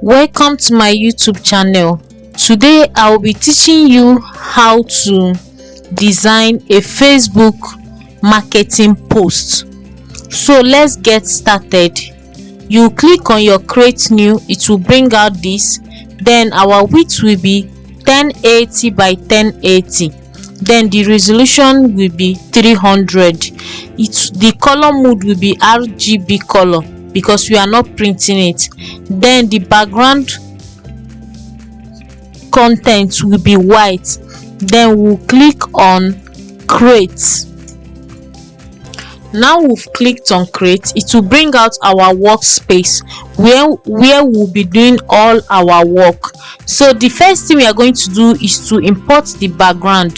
Welcome to my YouTube channel. Today I will be teaching you how to design a Facebook marketing post. So let's get started. You click on your create new, it will bring out this. Then our width will be 1080 by 1080. Then the resolution will be 300. The color mode will be RGB color because we are not printing it. Then the background content will be white. Then we'll click on create. Now we've clicked on create, it will bring out our workspace where we'll be doing all our work. So the first thing we are going to do is to import the background.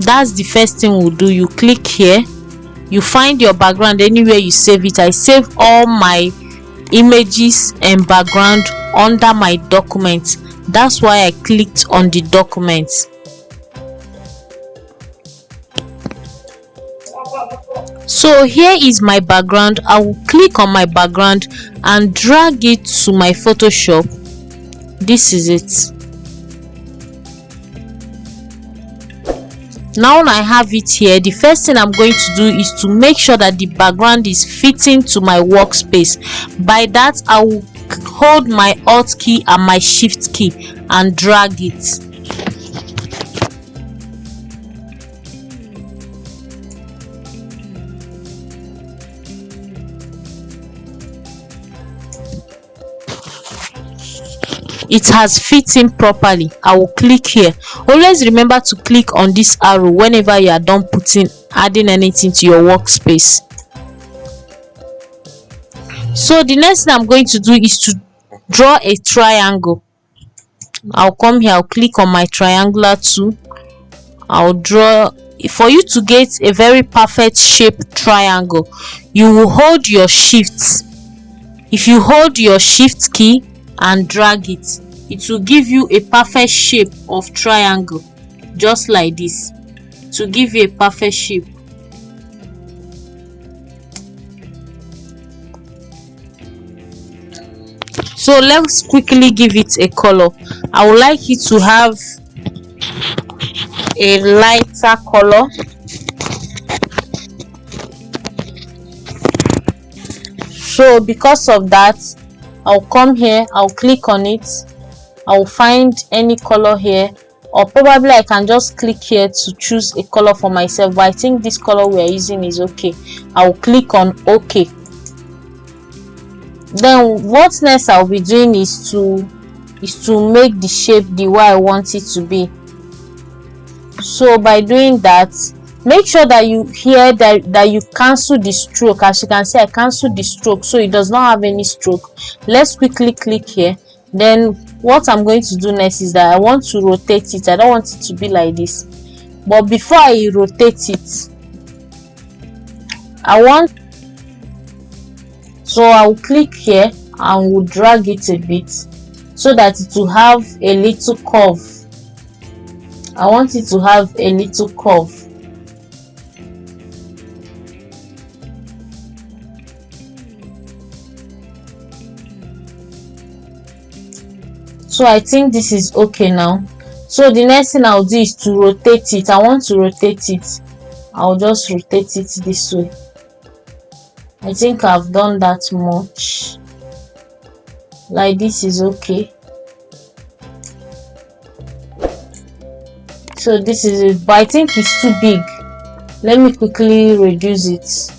That's the first thing we'll do. You click here, you find your background anywhere you save it. I save all my images and background under my document. That's why I clicked on the document. So here is my background. I will click on my background and drag it to my Photoshop. This is it. Now I have it here. The first thing I'm going to do is to make sure that the background is fitting to my workspace. By that, I will hold my Alt key and my Shift key and drag it. It has fit in properly. I will click here. Always remember to click on this arrow whenever you are done adding anything to your workspace. So the next thing I'm going to do is to draw a triangle. I'll come here, I'll click on my triangular tool. I'll draw. For you to get a very perfect shaped triangle, you will hold your shift. If you hold your shift key and drag it, it will give you a perfect shape of triangle, just like this, to give you a perfect shape. So let's quickly give it a color. I would like it to have a lighter color. So because of that, I'll come here, I'll click on it, I'll find any color here, or probably I can just click here to choose a color for myself, but I think this color we are using is okay. I'll click on OK. Then what next I'll be doing is to make the shape the way I want it to be. So by doing that, make sure that you you cancel the stroke. As you can see, I cancel the stroke, so it does not have any stroke. Let's quickly click here. Then what I'm going to do next is that I want to rotate it. I don't want it to be like this, but before I rotate it, I will click here and will drag it a bit so that it will have a little curve. I want it to have a little curve. So I think this is okay now. So the next thing I'll do is to rotate it. I want to rotate it. I'll just rotate it this way. I think I've done that much. Like this is okay. So this is it, but I think it's too big. Let me quickly reduce it.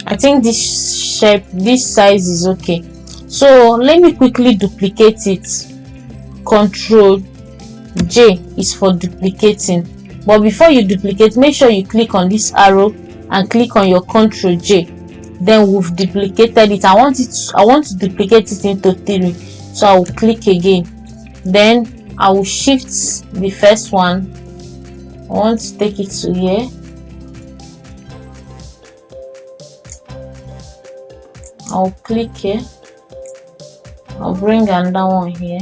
I think this shape, this size is okay. So let me quickly duplicate it. Ctrl J is for duplicating, but before you duplicate, make sure you click on this arrow and click on your Ctrl J. Then we've duplicated it. I want to duplicate it into 3, so I will click again. Then I will shift the first one. I want to take it to here. I'll click here. I'll bring another one here.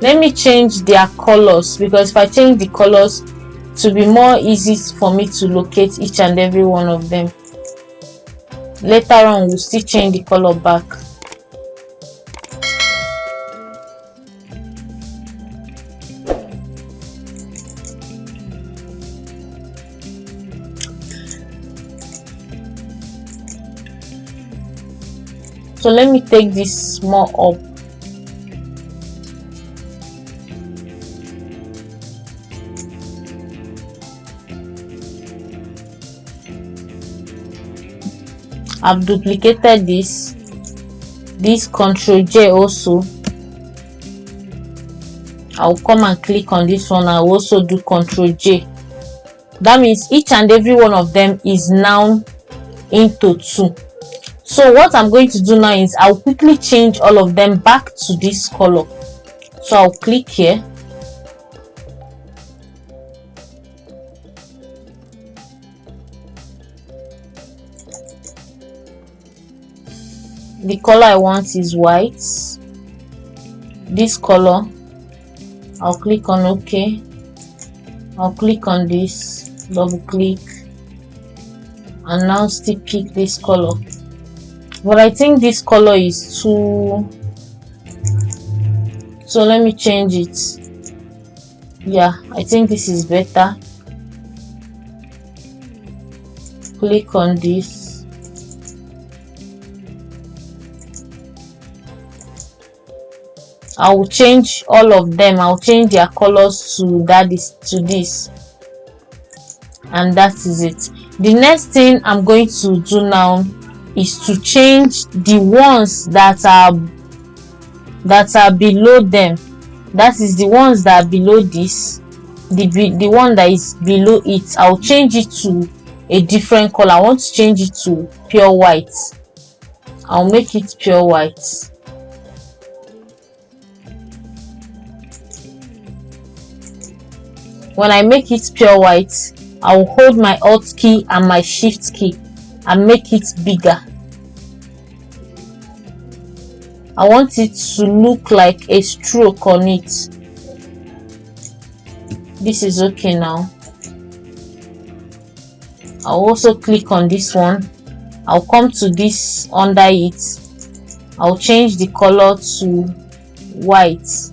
Let me change their colors, because if I change the colors, to be more easy for me to locate each and every one of them. Later on we'll still change the color back. So let me take this more up. I've duplicated this Ctrl J also. I'll come and click on this one. I'll also do Ctrl J. That means each and every one of them is now into 2. So what I'm going to do now is I'll quickly change all of them back to this color. So I'll click here. The color I want is white. This color, I'll click on OK. I'll click on this, double click, and now still pick this color. But I think this color is too, so let me change it. Yeah, I think this is better. Click on this. I will change all of them. I'll change their colors to this, and that is it. The next thing I'm going to do now is to change the ones that are below them. That is the ones that are below this, the one that is below it. I'll change it to a different color. I want to change it to pure white. I'll make it pure white. When I make it pure white, I will hold my Alt key and my Shift key and make it bigger. I want it to look like a stroke on it. This is okay now. I'll also click on this one. I'll come to this under it. I'll change the color to white.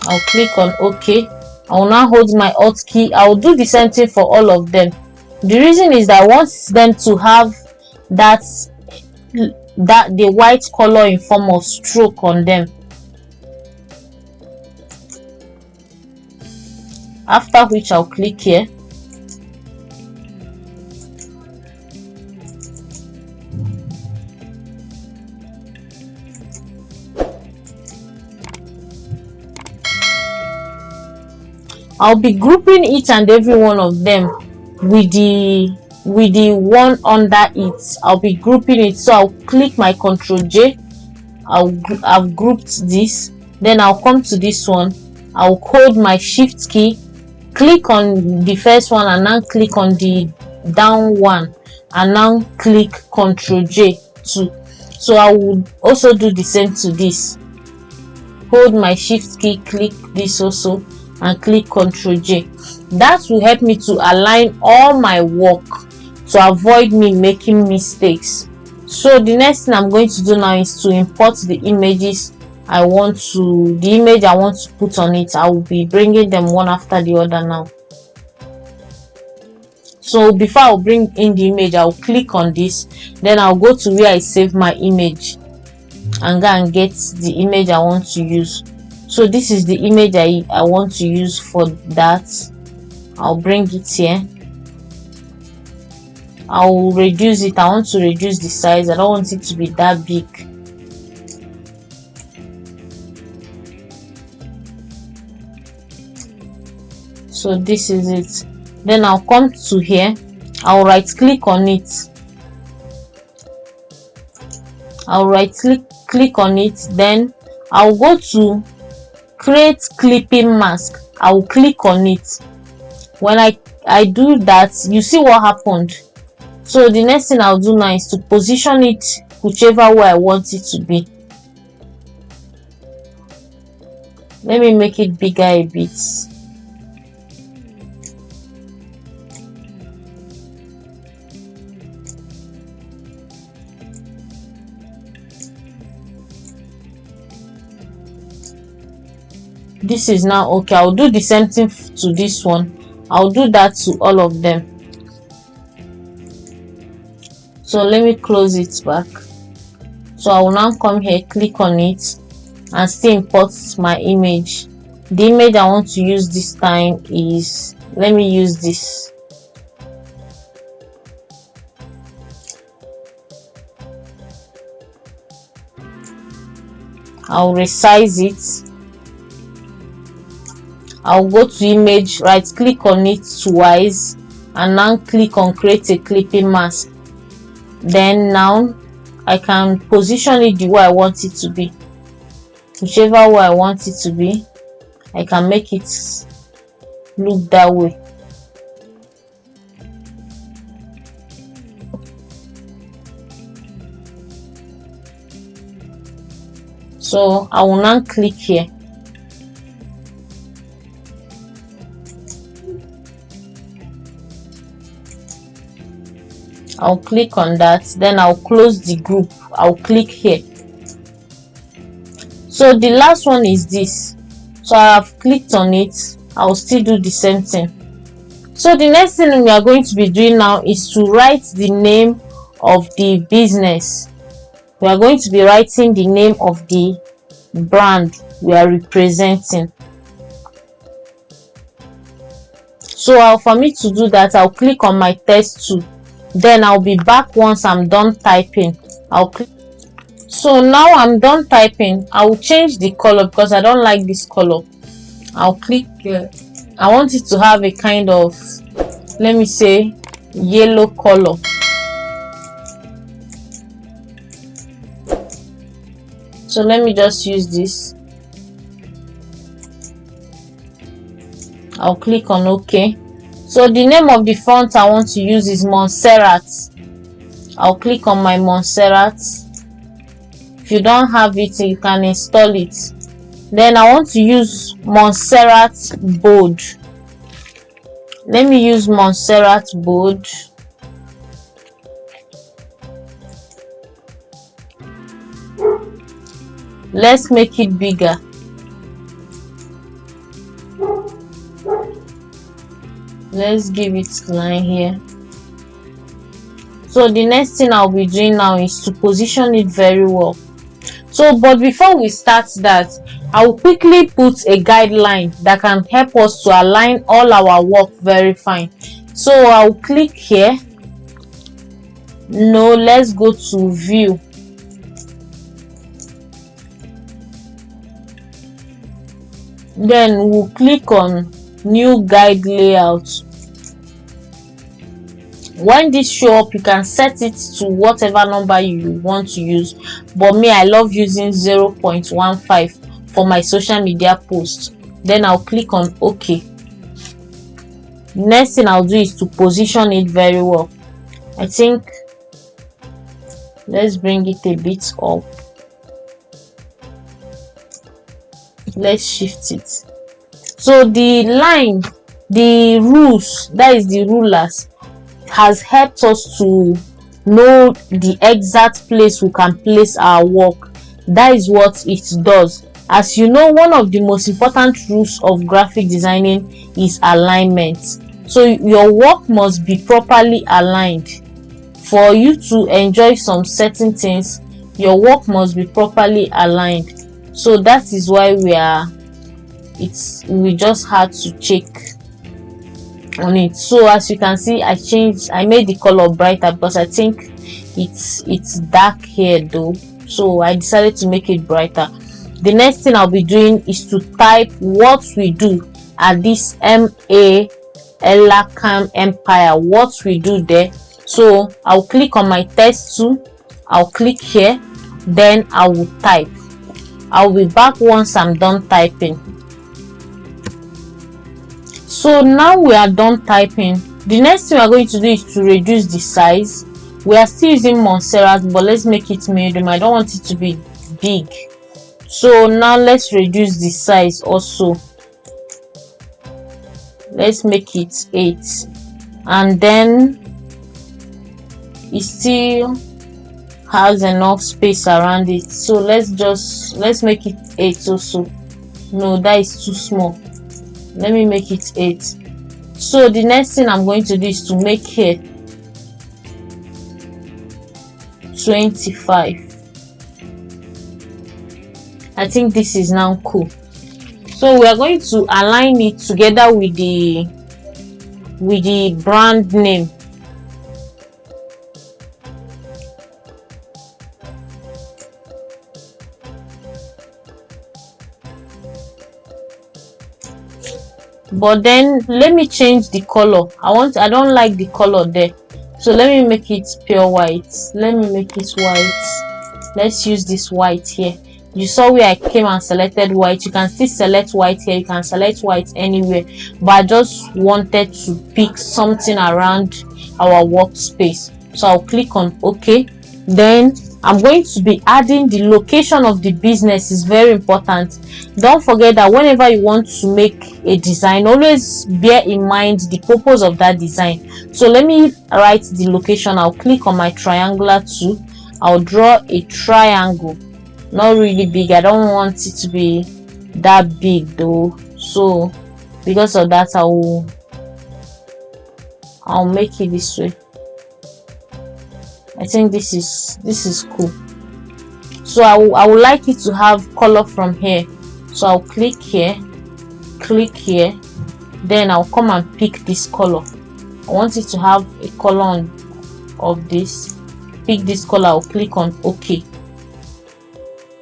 I'll click on OK. I will now hold my Alt key. I will do the same thing for all of them. The reason is that I want them to have the white color in form of stroke on them. After which I'll click here. I'll be grouping each and every one of them with the one under it. I'll be grouping it. So I'll click my Ctrl J. I've grouped this. Then I'll come to this one. I'll hold my Shift key, click on the first one, and now click on the down one, and now click Ctrl J too. So I will also do the same to this. Hold my Shift key, click this also, and click Ctrl J. That will help me to align all my work to avoid me making mistakes. So the next thing I'm going to do now is to import the images the image I want to put on it. I will be bringing them one after the other now. So before I'll bring in the image, I'll click on this, then I'll go to where I save my image and go and get the image I want to use. So this is the image I want to use for that. I'll bring it here. I'll reduce it. I want to reduce the size. I don't want it to be that big. So this is it. Then I'll come to here. I'll right click on it. I'll right click on it. Then I'll go to create clipping mask. I will click on it. When I do that, you see what happened. So the next thing I'll do now is to position it whichever way I want it to be. Let me make it bigger a bit. This is now okay. I'll do the same thing to this one. I'll do that to all of them. So let me close it back. So I will now come here, click on it, and still import my image. The image I want to use this time is, let me use this. I'll resize it. I'll go to image, right click on it twice, and now click on create a clipping mask. Then now I can position it the way I want it to be. Whichever way I want it to be, I can make it look that way. So I will now click here. I'll click on that, then I'll close the group. I'll click here. So the last one is this. So I have clicked on it. I'll still do the same thing. So the next thing we are going to be doing now is to write the name of the business. We are going to be writing the name of the brand we are representing. So for me to do that, I'll click on my text tool. Then I'll be back once I'm done typing. I'll click. So now I'm done typing. I will change the color because I don't like this color. I'll click here. I want it to have a kind of, let me say, yellow color. So let me just use this. I'll click on OK. So the name of the font I want to use is Montserrat. I'll click on my Montserrat. If you don't have it, you can install it. Then I want to use Montserrat Bold. Let me use Montserrat Bold. Let's make it bigger. Let's give it line here. So the next thing I'll be doing now is to position it very well. So but before we start that, I will quickly put a guideline that can help us to align all our work very fine. So I'll click here. No, let's go to view. Then we'll click on new guide layout. When this show up, you can set it to whatever number you want to use, but me, I love using 0.15 for my social media post. Then I'll click on OK. Next thing I'll do is to position it very well. I think let's bring it a bit up. Let's shift it. So the line, the rules, that is the rulers, has helped us to know the exact place we can place our work. That is what it does. As you know, one of the most important rules of graphic designing is alignment. So your work must be properly aligned. For you to enjoy some certain things, your work must be properly aligned. So that is why we just had to check on it. So as you can see, I made the color brighter because I think it's dark here though, so I decided to make it brighter. The next thing I'll be doing is to type what we do at this MA Elakam Empire, what we do there. So I'll click on my text tool, I'll click here, then I will type. I'll be back once I'm done typing. So now we are done typing. The next thing we are going to do is to reduce the size. We are still using Montserrat, but let's make it medium. I don't want it to be big. So now let's reduce the size also. Let's make it 8, and then it still has enough space around it, so let's make it 8 also. No, that is too small. Let me make it 8. So the next thing I'm going to do is to make here 25. I think this is now cool. So we are going to align it together with the brand name. But then let me change the color. I don't like the color there, so let me make it pure white. Let me make it white. Let's use this white here. You saw where I came and selected white. You can still select white here, you can select white anywhere, but I just wanted to pick something around our workspace, so I'll click on OK. Then I'm going to be adding the location of the business. Is very important. Don't forget that whenever you want to make a design, always bear in mind the purpose of that design. So let me write the location. I'll click on my triangular tool. I'll draw a triangle, not really big. I don't want it to be that big though, so because of that I'll make it this way. I think this is cool. So I would like it to have color from here, so I'll click here, then I'll come and pick this color. I want it to have a color of this. Pick this color. I'll click on OK,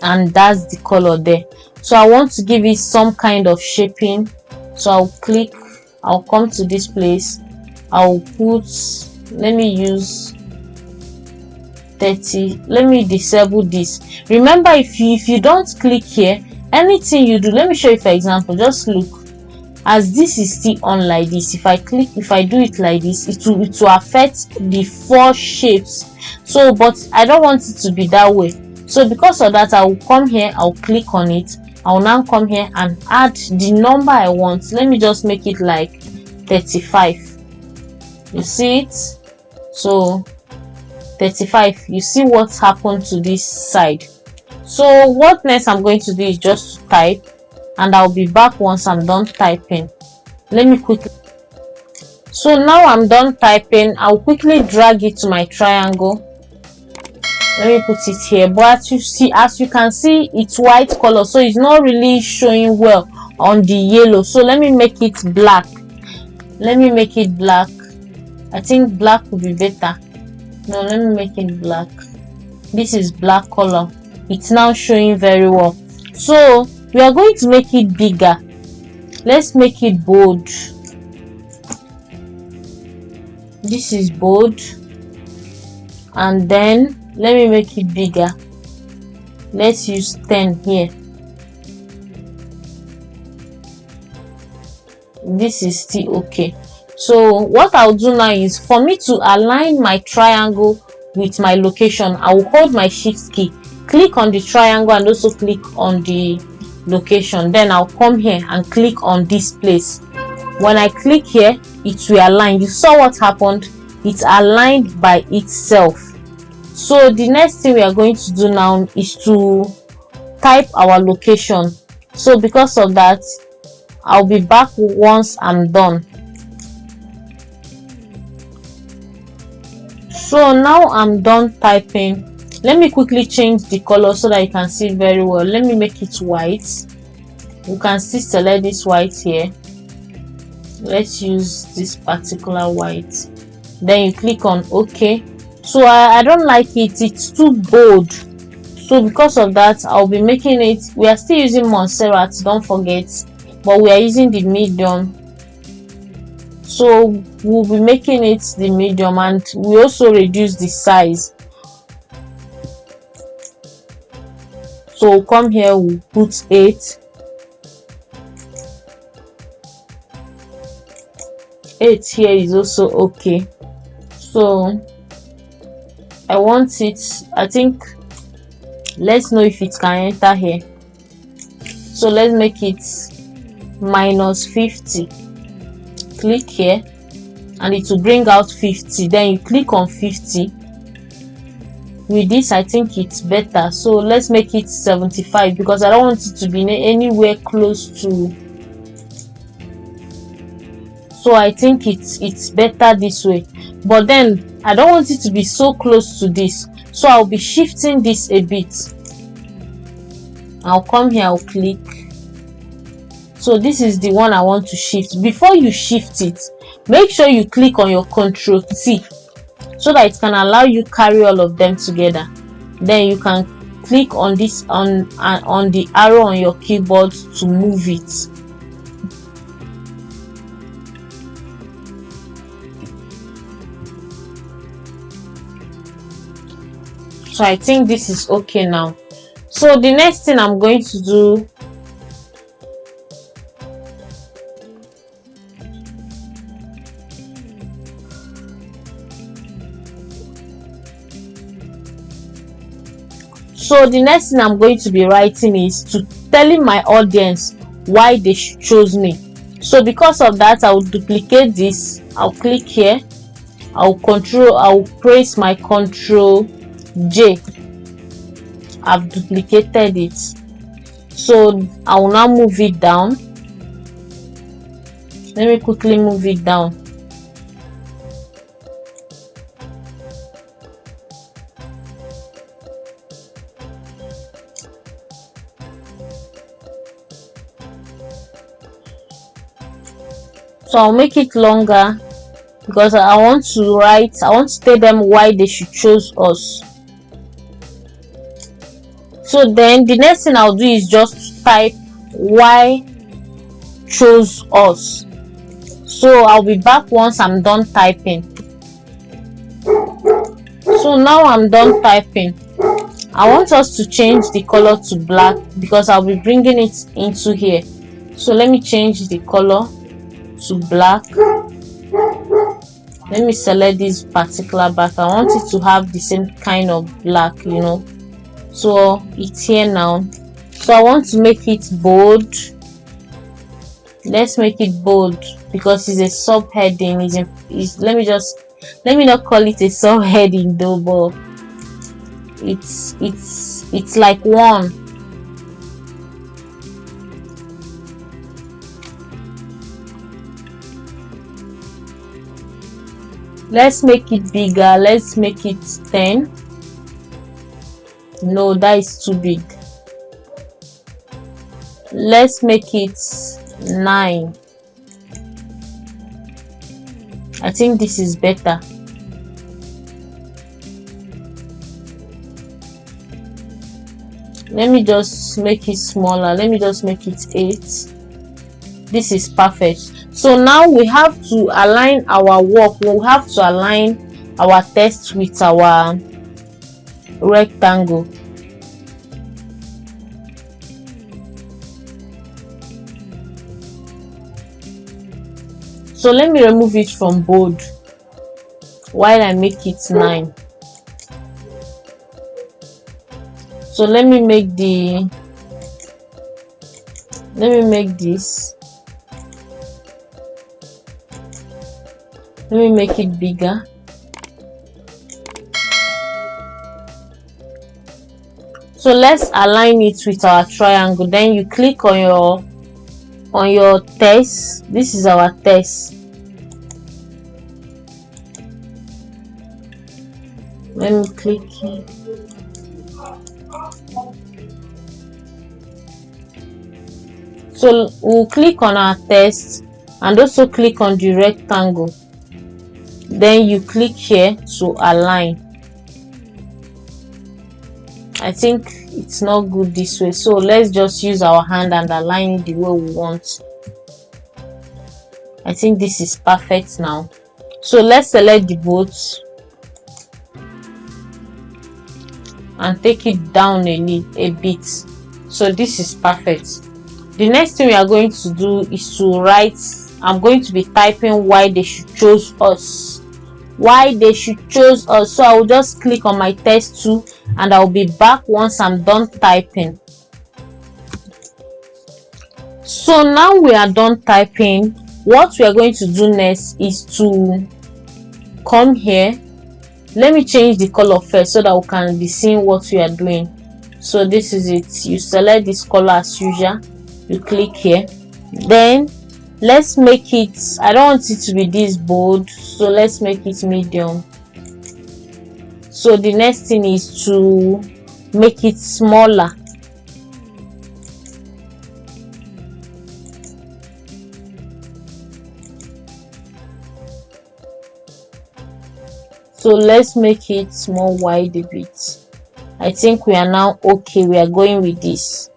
and that's the color there. So I want to give it some kind of shaping, so I'll come to this place. I'll put, let me use 30. Let me disable this. Remember, if you don't click here, anything you do, let me show you for example. Just look, as this is still on like this. If I do it like this, it will affect the 4 shapes. So but I don't want it to be that way. So because of that, I will come here, I'll click on it. I'll now come here and add the number I want. Let me just make it like 35. You see it? So 35. You see what's happened to this side. So what next I'm going to do is just type, and I'll be back once I'm done typing. Let me quickly. So now I'm done typing. I'll quickly drag it to my triangle. Let me put it here. But as you can see, it's white color, so it's not really showing well on the yellow. So let me make it black. I think black would be better. No, let me make it black. This is black color. It's now showing very well. So we are going to make it bigger. Let's make it bold. This is bold, and then let me make it bigger. Let's use 10 here. This is still okay. So what I'll do now is, for me to align my triangle with my location, I will hold my shift key, click on the triangle, and also click on the location. Then I'll come here and click on this place. When I click here, it will align. You saw what happened. It's aligned by itself. So the next thing we are going to do now is to type our location. So because of that, I'll be back once I'm done. So now I'm done typing. Let me quickly change the color so that you can see very well. Let me make it white. You can still select this white here. Let's use this particular white. Then you click on OK. So I don't like it. It's too bold. So because of that, I'll be making it. We are still using Montserrat, don't forget, but we are using the medium. So we'll be making it the medium, and we also reduce the size. So we'll come here, we'll put 8. 8 here is also okay. So I want it, I think, let's know if it can enter here. So let's make it -50. Click here and it will bring out 50. Then you click on 50. With this, I think it's better. So let's make it 75 because I don't want it to be anywhere close to. So I think it's better this way. But then I don't want it to be so close to this. So I'll be shifting this a bit. I'll come here, I'll click. So this is the one I want to shift. Before you shift it, make sure you click on your Ctrl T so that it can allow you carry all of them together. Then you can click on this on the arrow on your keyboard to move it. So I think this is okay now. So the next thing I'm going to do, I'm going to be writing is to telling my audience why they should choose me. So because of that, I will duplicate this. I'll click here. I'll press my Ctrl J. I've duplicated it. So I will now move it down. Let me quickly move it down. So I'll make it longer because I want to tell them why they should choose us. So then the next thing I'll do is just type why chose us. So I'll be back once I'm done typing. So now I'm done typing. I want us to change the color to black because I'll be bringing it into here. So let me change the color to black. Let me select this particular black. I want it to have the same kind of black, you know. So it's here now. So I want to make it bold. Let's make it bold because it's a subheading. Let me not call it a subheading though, but it's like one. Let's make it bigger. Let's make it 10. No, that is too big. Let's make it 9. I think this is better. Let me just make it smaller. Let me just make it 8. This is perfect. So now we have to align our work. We'll have to align our text with our rectangle. So let me remove it from bold while I make it 9. So let me make this. Let me make it bigger. So let's align it with our triangle. Then you click on your text. This is our text. Let me click here. So we'll click on our text and also click on the rectangle. Then you click here to align. I think it's not good this way, so let's just use our hand and align it the way we want. I think this is perfect now. So let's select the boat and take it down a bit. So this is perfect. The next thing we are going to do is to write I'm going to be typing why they should choose us. Why they should choose us. So I will just click on my test tool and I'll be back once I'm done typing. So now we are done typing. What we are going to do next is to come here. Let me change the color first so that we can be seeing what we are doing. So this is it. You select this color as usual, you click here, then let's make it, I don't want it to be this bold, so let's make it medium. So the next thing is to make it smaller. So let's make it more wide a bit. I think we are now okay. We are going with this.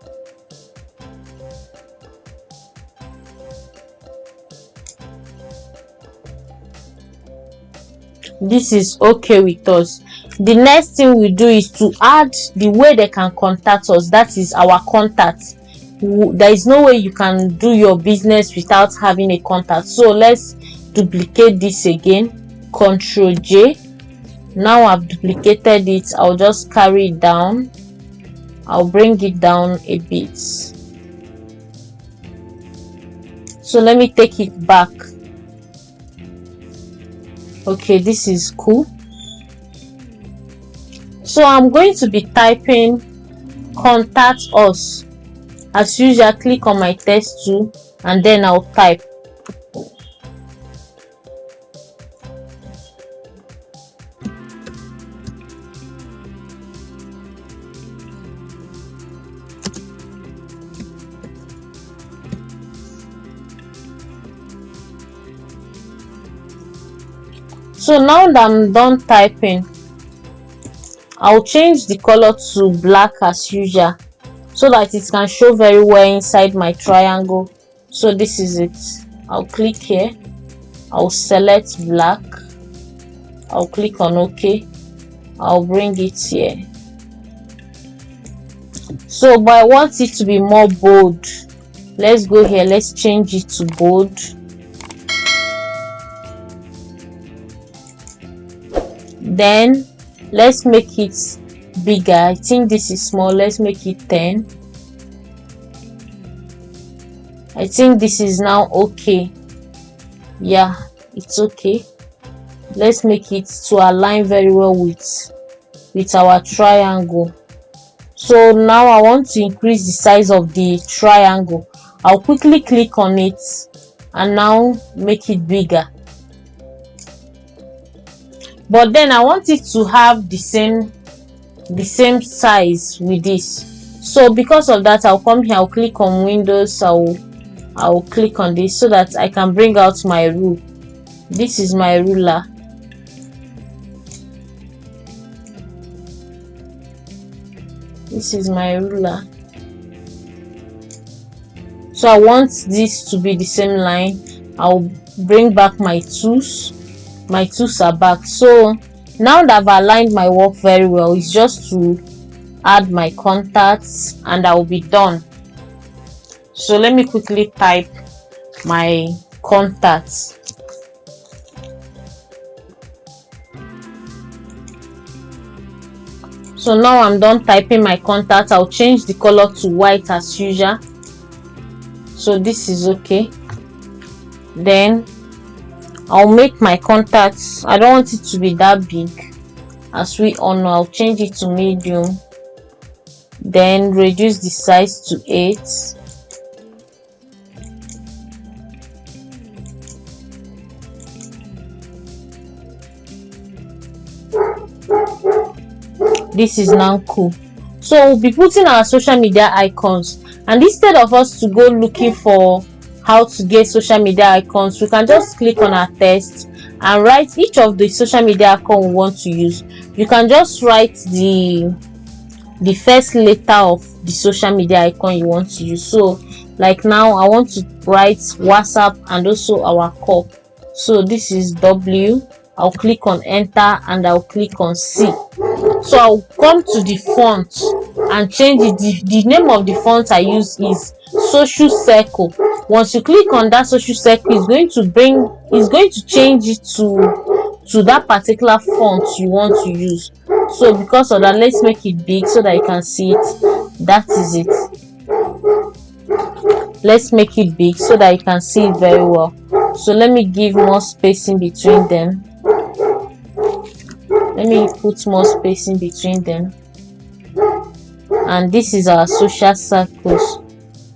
This is okay with us. The next thing we do is to add the way they can contact us. That is our contact. There is no way you can do your business without having a contact. So let's duplicate this again. Ctrl J. Now I've duplicated it. I'll just carry it down. I'll bring it down a bit. So let me take it back. Okay, this is cool. So I'm going to be typing contact us. As usual, click on my test tool and then I'll type. So now that I'm done typing, I'll change the color to black as usual so that it can show very well inside my triangle. So this is it. I'll click here, I'll select black, I'll click on OK, I'll bring it here. So but I want it to be more bold. Let's go here, let's change it to bold. Then let's make it bigger. I think this is small. Let's make it 10. I think this is now okay. Yeah, it's okay. Let's make it to align very well with our triangle. So now I want to increase the size of the triangle. I'll quickly click on it and now make it bigger. But then I want it to have the same size with this. So because of that, I'll come here, I'll click on Windows, I'll click on this so that I can bring out my rule. This is my ruler. This is my ruler. So I want this to be the same line. I'll bring back my tools. My tools are back. So now that I've aligned my work very well, it's just to add my contacts and I'll be done. So let me quickly type my contacts. So now I'm done typing my contacts. I'll change the color to white as usual. So this is okay. Then I'll make my contacts, I don't want it to be that big. As we all know, I'll change it to medium. Then reduce the size to 8. This is now cool. So we'll be putting our social media icons, and instead of us to go looking for how to get social media icons, we can just click on our text and write each of the social media icon we want to use. You can just write the first letter of the social media icon you want to use. So like now I want to write WhatsApp and also our call. So this is W. I'll click on enter and I'll click on C. So I'll come to the font and change it. The name of the font I use is Social Circle. Once you click on that social circle, it's going to change it to that particular font you want to use. So because of that, let's make it big so that you can see it. That is it. Let's make it big so that you can see it very well. So let me give more spacing between them. Let me put more spacing between them. And this is our social circles.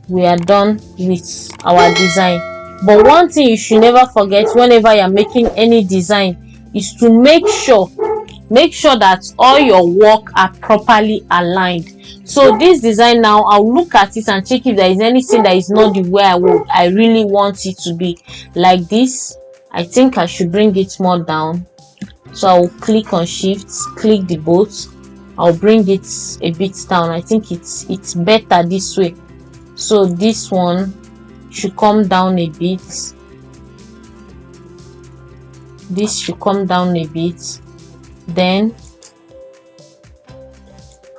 We are done with our design. But one thing you should never forget whenever you're making any design is to make sure that all your work are properly aligned. So this design now, I'll look at it and check if there is anything that is not the way I really want it to be. Like this, I think I should bring it more down. So I'll click on shift, click the boat, I'll bring it a bit down. I think it's better this way. So this one should come down a bit. This should come down a bit. Then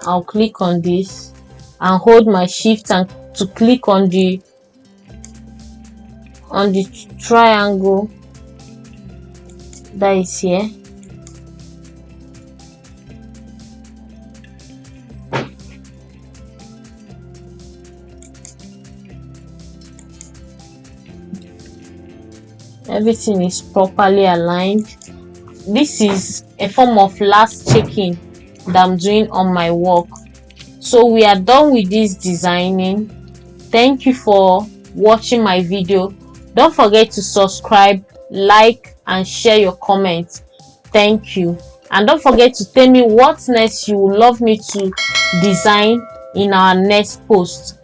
I'll click on this and hold my shift and to click on the triangle that is here. Everything is properly aligned. This is a form of last checking that I'm doing on my work. So we are done with this designing. Thank you for watching my video. Don't forget to subscribe, like, and share your comments. Thank you. And don't forget to tell me what next you would love me to design in our next post.